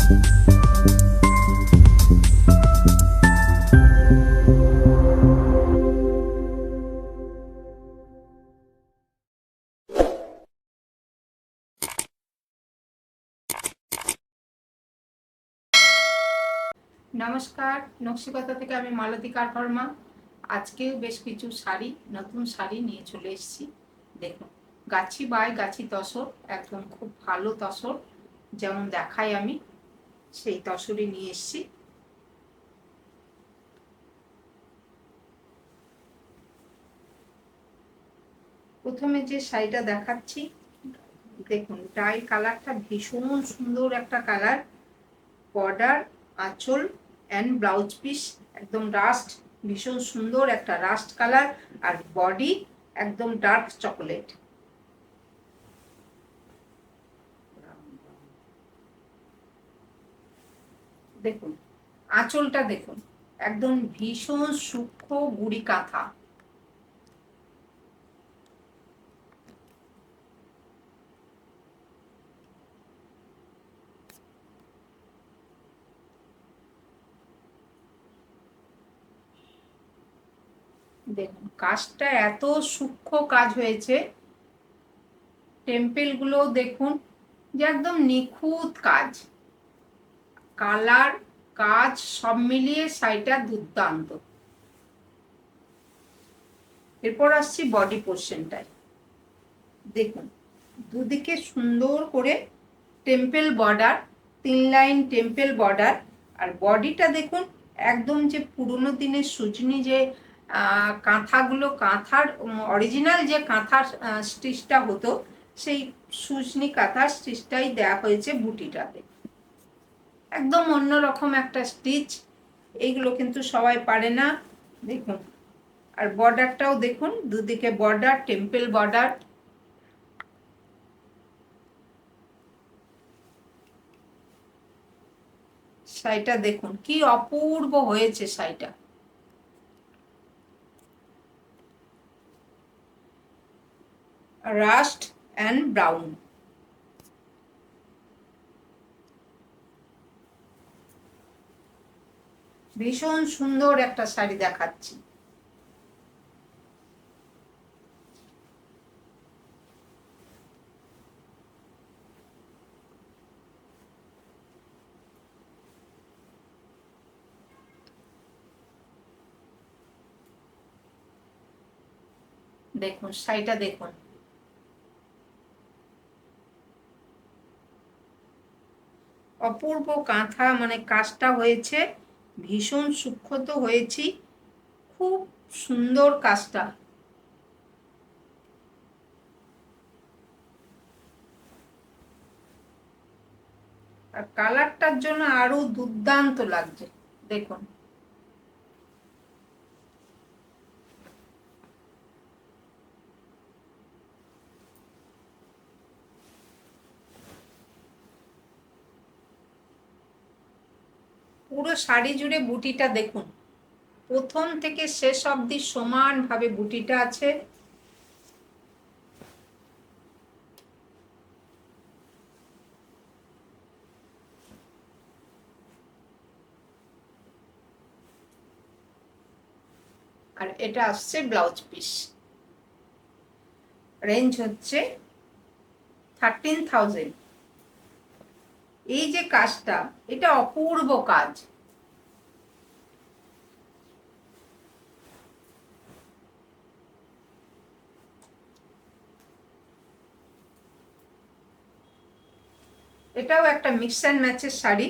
নমস্কার, নকশিকতা থেকে আমি মালতী কারফর্মা। আজকেও বেশ কিছু শাড়ি, নতুন শাড়ি নিয়ে চলে এসেছি। দেখুন, গাছি বাই গাছি তসর, একদম খুব ভালো তসর, যেমন দেখাই আমি সেই তসরই নিয়ে এসেছি। প্রথমে যে শাড়িটা দেখাচ্ছি, দেখুন ডাই কালারটা ভীষণ সুন্দর একটা কালার। বর্ডার, আঁচল অ্যান্ড ব্লাউজ পিস একদম রাস্ট, ভীষণ সুন্দর একটা রাস্ট কালার। আর বডি একদম ডার্ক চকোলেট। দেখুন আঁচলটা দেখুন, একদম ভীষণ সূক্ষ্ম গুড়ি কাঁথা। দেখুন কাজটা এত সূক্ষ্ম কাজ হয়েছে, টেম্পেল গুলো দেখুন যে একদম নিখুঁত কাজ, কালার, কাজ সব মিলিয়ে শাড়িটা দুর্দান্ত। এরপর আসছি বডি পোর্শনটায়। দেখুন দুদিকে সুন্দর করে temple border, 3 line temple border. আর বডিটা দেখুন একদম যে পুরোনো দিনের সুজনি যে কাঁথাগুলো, কাঁথার অরিজিনাল যে কাঁথার স্টিচটা হতো, সেই সুজনি কাঁথার স্টিচটাই দেওয়া হয়েছে বুটিটাতে। একদম অন্যরকম একটা স্টিচ, এইগুলো কিন্তু সবাই পারে না। দেখুন, আর বর্ডারটাও দেখুন, দুদিকে বর্ডার, টেম্পেল বর্ডার। শাড়িটা দেখুন কি অপূর্ব হয়েছে শাড়িটা। রাস্ট অ্যান্ড ব্রাউন, ভীষণ সুন্দর একটা শাড়ি দেখাচ্ছি। দেখুন শাড়িটা দেখুন, অপূর্ব কাঁথা, মানে কাজটা হয়েছে ভীষণ সূক্ষ্ম তো হয়েছি, খুব সুন্দর কাজটা। আর কালারটার জন্য আরো দুর্দান্ত লাগছে। দেখুন পুরো শাড়ি জুড়ে বুটিটা দেখুন, প্রথম থেকে শেষ অবধি সমানভাবে বুটিটা আছে। আর এটা আসছে ব্লাউজ পিস, রেঞ্জ হচ্ছে 13,000। এই যে কাজটা, এটা অপূর্ব কাজ। এটাও একটা মিক্স অ্যান্ড ম্যাচের শাড়ি।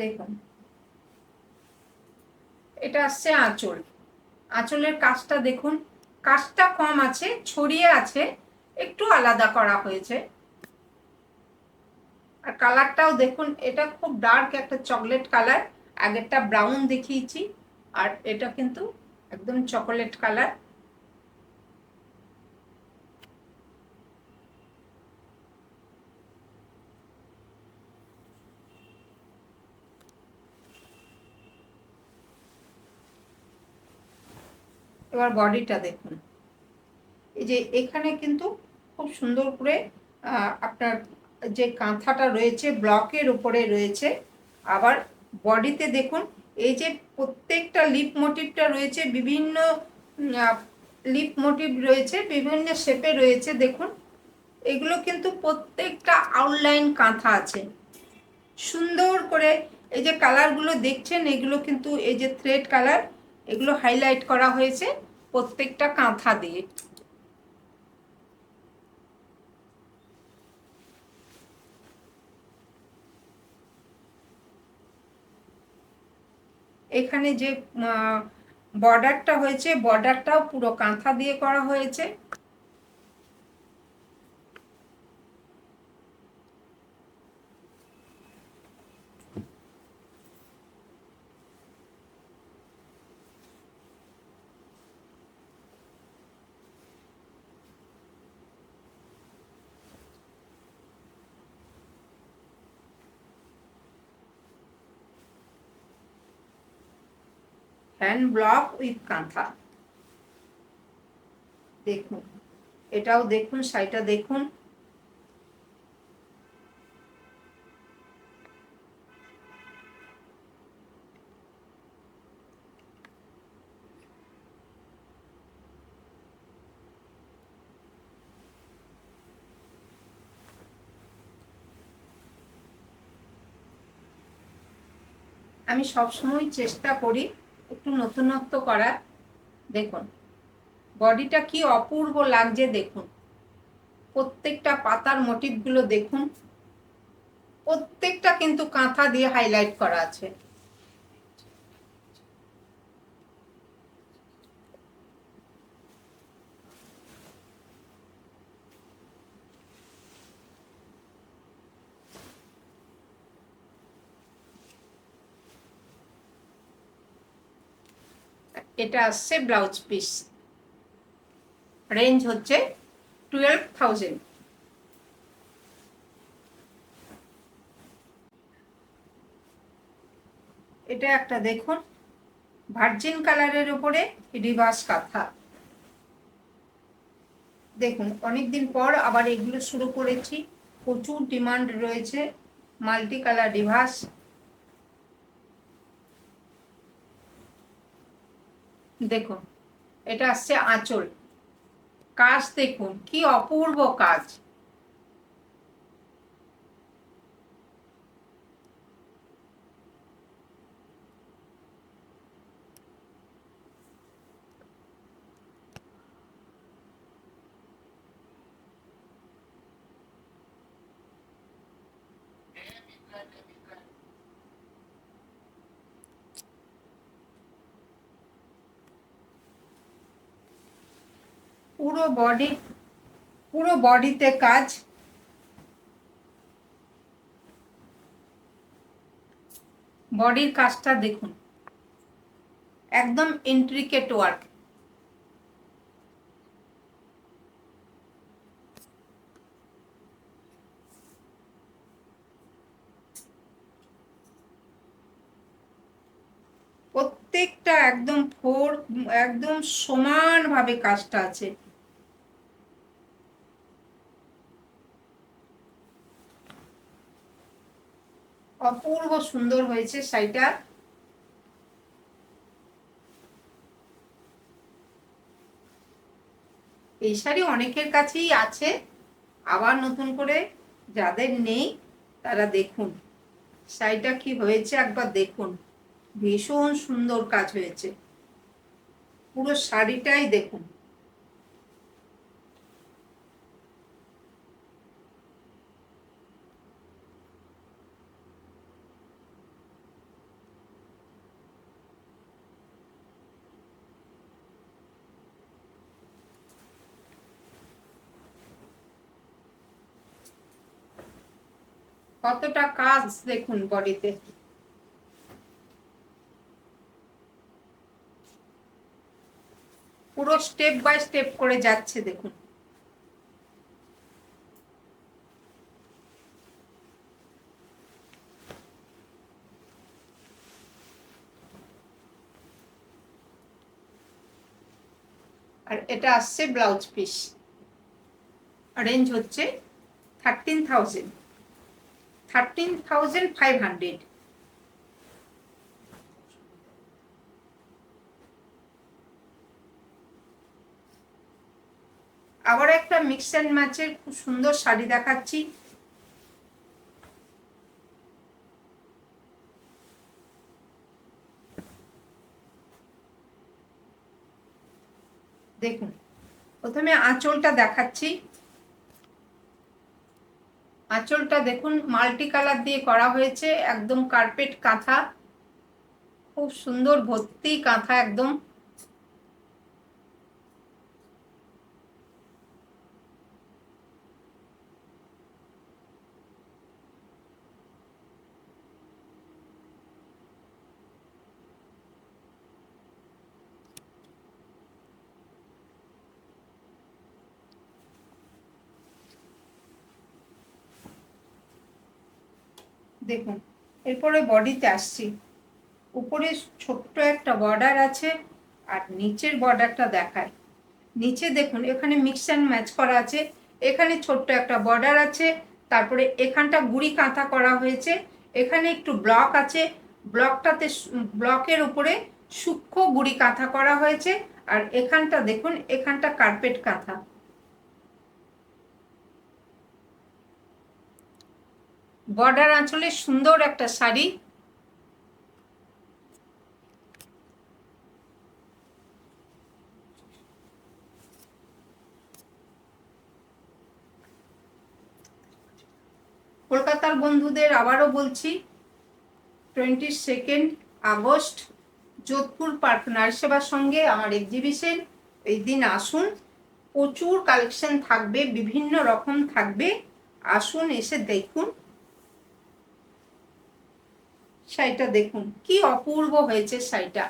দেখুন এটা আসছে আঁচল, আঁচলের কাজটা দেখুন, কাজটা কম আছে, ছড়িয়ে আছে, একটু আলাদা করা হয়েছে। আর কালারটাও দেখুন, এটা খুব ডার্ক একটা চকলেট কালার। আগেরটা ব্রাউন দেখিয়েছি, আর এটা কিন্তু একদম চকোলেট কালার। এবার বডিটা দেখুন, এই যে এখানে কিন্তু খুব সুন্দর করে আপনার যে কাঁথাটা রয়েছে ব্লকের উপরে রয়েছে। আবার বডিতে দেখুন এই যে প্রত্যেকটা লিপ মোটিভটা রয়েছে, বিভিন্ন লিপ মোটিভ রয়েছে, বিভিন্ন শেপে রয়েছে। দেখুন এগুলো কিন্তু প্রত্যেকটা আউটলাইন কাঁথা আছে সুন্দর করে। এই যে কালারগুলো দেখছেন এগুলো কিন্তু এই যে থ্রেড কালার, এগুলো হাইলাইট করা হয়েছে প্রত্যেকটা কাঁথা দিয়ে। এখানে যে বর্ডারটা হয়েছে, বর্ডারটাও পুরো কাঁথা দিয়ে করা হয়েছে। হ্যান্ড ব্লক উইথ কাঁথা। দেখুন এটাও দেখুন, শাড়িটা দেখুন। আমি সবসময় চেষ্টা করি একটু নতুনত্ব করার। দেখুন বডিটা কি অপূর্ব লাগছে, দেখুন প্রত্যেকটা পাতার মোটিভগুলো দেখুন, প্রত্যেকটা কিন্তু কাঁথা দিয়ে হাইলাইট করা আছে। এটা আসছে ব্লাউজ পিস, রেঞ্জ হচ্ছে 12,000। এটা একটা দেখুন ভার্জিন কালারের উপরে রিভার্স কাঁথা। দেখুন অনেকদিন পর আবার এগুলো শুরু করেছি, প্রচুর ডিমান্ড রয়েছে মাল্টি কালার রিভার্স। দেখুন এটা আসছে আঁচল, কাজ দেখুন কি অপূর্ব কাজ। পুরো বডি, পুরো বডিতে কাজ। বডির কাজটা দেখুন একদম ইন্ট্রিকেট ওয়ার্ক। প্রত্যেকটা একদম একদম সমানভাবে কাজটা আছে। অপূর্ব সুন্দর হয়েছে শাড়িটা। এই শাড়ি অনেকের কাছেই আছে, আবার নতুন করে যাদের নেই তারা দেখুন শাড়িটা কি হয়েছে একবার দেখুন, ভীষণ সুন্দর কাজ হয়েছে পুরো শাড়িটাই দেখুন। কতটা কাজ দেখুন বডিতে। পুরো স্টেপ বাই স্টেপ করে যাচ্ছে দেখুন। আর এটা আসছে ব্লাউজ পিস, রেঞ্জ হচ্ছে 13,500। আবার একটা মিক্স অ্যান্ড ম্যাচের খুব সুন্দর শাড়ি দেখাচ্ছি। দেখুন, প্রথমে আঁচলটা দেখাচ্ছি। আঁচলটা দেখুন মাল্টি কালার দিয়ে করা হয়েছে, একদম কার্পেট কাঁথা, খুব সুন্দর ভর্তি কাঁথা একদম। দেখুন, এরপরে বডিতে আসছি। উপরে ছোট্ট একটা বর্ডার আছে, আর নিচের বর্ডারটা দেখায়। নিচে দেখুন এখানে মিক্স অ্যান্ড ম্যাচ করা আছে, এখানে ছোট্ট একটা বর্ডার আছে, তারপরে এখানটা গুড়ি কাঁথা করা হয়েছে, এখানে একটু ব্লক আছে, ব্লকটাতে ব্লকের উপরে সূক্ষ্ম গুড়ি কাঁথা করা হয়েছে, আর এখানটা দেখুন এখানটা কার্পেট কাঁথা। বর্ডার আঁচলে সুন্দর একটা শাড়ি। কলকাতার বন্ধুদের আবারও বলছি, 22 আগস্ট যোধপুর পার্ক নারীসেবার সঙ্গে আমার এক্সিবিশন, এই দিন আসুন, প্রচুর কালেকশন থাকবে, বিভিন্ন রকম থাকবে, আসুন এসে দেখুন। শাড়িটা দেখুন কি অপূর্ব হয়েছে শাড়িটা।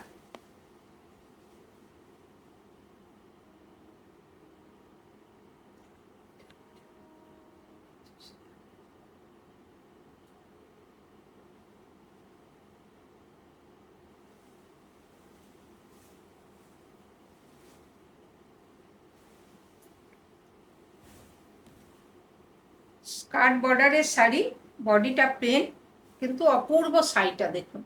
স্কার্ট বর্ডারের শাড়ি, বডিটা প্লেন, কিন্তু অপূর্ব শাড়িটা দেখুন।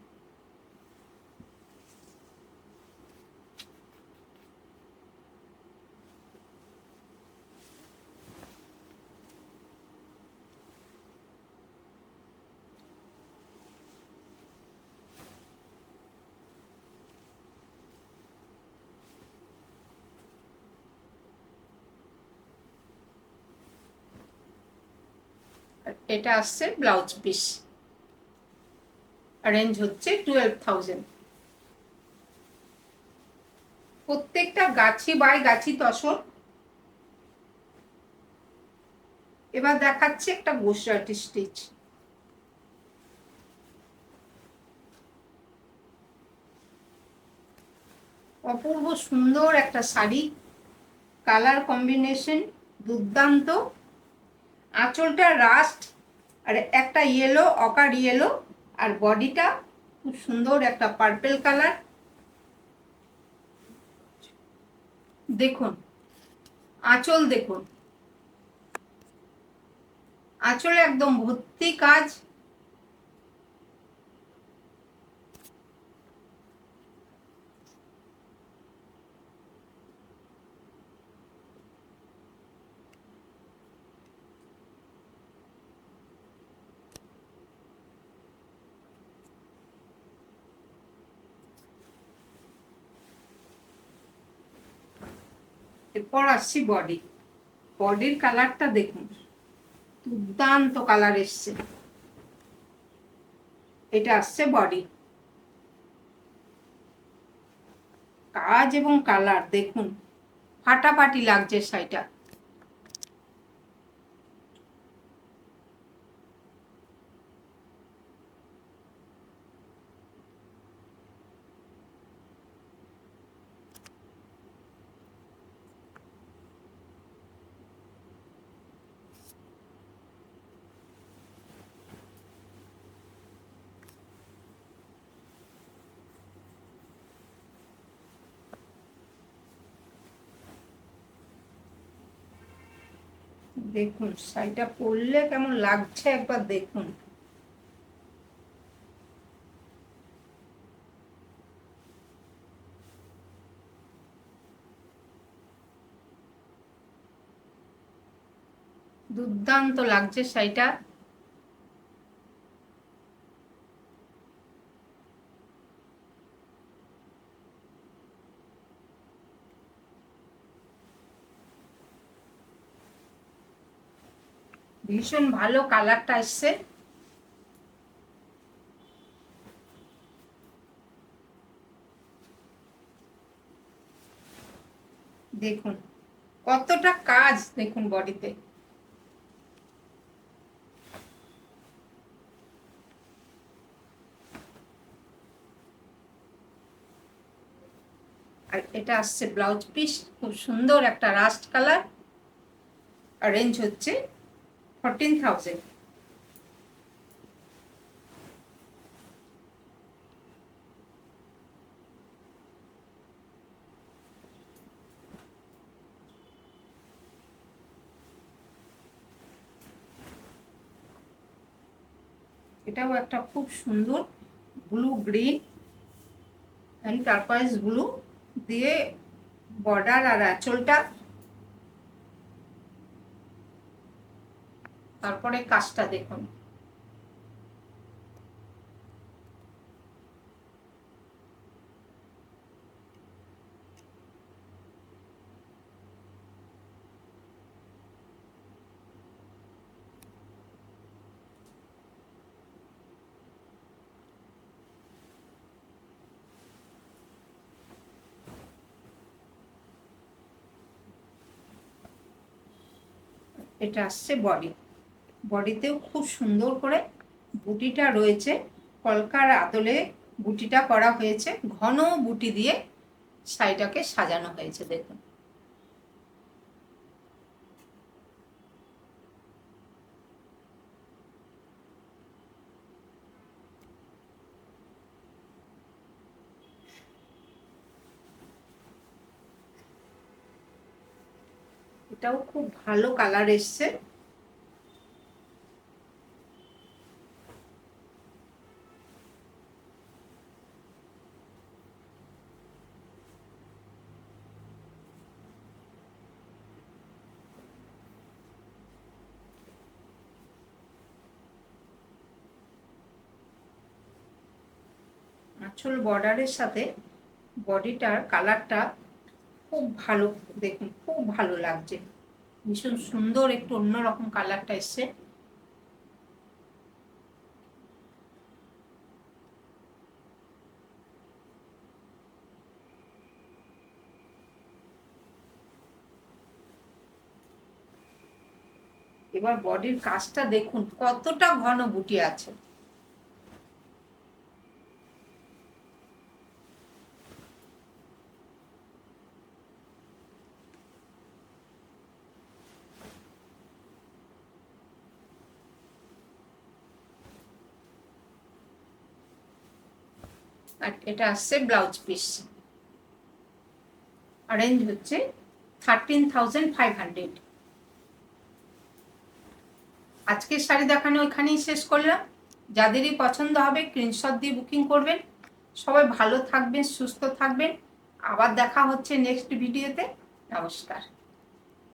এটা আসছে ব্লাউজ পিস, রেঞ্জ হচ্ছে 12,000। প্রত্যেকটা গাছি বাই গাছি তসর। এবার দেখাচ্ছে একটা গুজরাটি স্টিচ। অপূর্ব সুন্দর একটা শাড়ি, কালার কম্বিনেশন দুর্দান্ত। আঁচলটা রাস্ট, আর একটা ইয়েলো, অকার ইয়েলো, আর বডিটা খুব সুন্দর একটা পার্পেল কালার। দেখুন আঁচল, দেখুন আঁচলে একদম ভর্তি কাজ। এরপর আসছি বডি। বডির কালারটা দেখুন, দুর্দান্ত কালার এসছে। এটা আসছে বডি, কাজ এবং কালার দেখুন, ফাটাফাটি লাগছে শাড়িটা। দেখুন শাড়িটা পরলে কেমন লাগছে একবার দেখুন। দুর্দান্ত লাগছে শাড়িটা। ভীষণ ভালো কালারটা এসছে। দেখুন কতটা কাজ, দেখুন বডিতে। আর এটা আসছে ব্লাউজ পিস, খুব সুন্দর একটা রাস্ট কালার। আর রেঞ্জ হচ্ছে 14,000। এটাও একটা খুব সুন্দর ব্লু গ্রিন অ্যান্ড টারকয়েজ ব্লু দিয়ে বর্ডার আর আঁচলটা। তারপরে কাজটা দেখুন। এটা আসছে বডি। বডিতেও খুব সুন্দর করে বুটিটা রয়েছে, কলকার আদলে বুটিটা করা হয়েছে, ঘন বুটি দিয়ে শাড়িটাকে সাজানো হয়েছে দেখুন। এটাও খুব ভালো কালার এসছে। আঁচল বর্ডারের সাথে বডিটার কালারটা খুব ভালো, দেখুন খুব ভালো লাগছে, ভীষণ সুন্দর একটু অন্যরকম কালারটা এসছে। এবার বডির কাজটা দেখুন কতটা ঘন বুটি আছে। আর এটা আসছে ব্লাউজ পিস। রেঞ্জ হচ্ছে 13,500। আজকের শাড়ি দেখানো এখানেই শেষ করলাম। যাদেরই পছন্দ হবে স্ক্রিনশট দিয়ে বুকিং করবেন। সবাই ভালো থাকবেন, সুস্থ থাকবেন। আবার দেখা হচ্ছে নেক্সট ভিডিওতে। নমস্কার।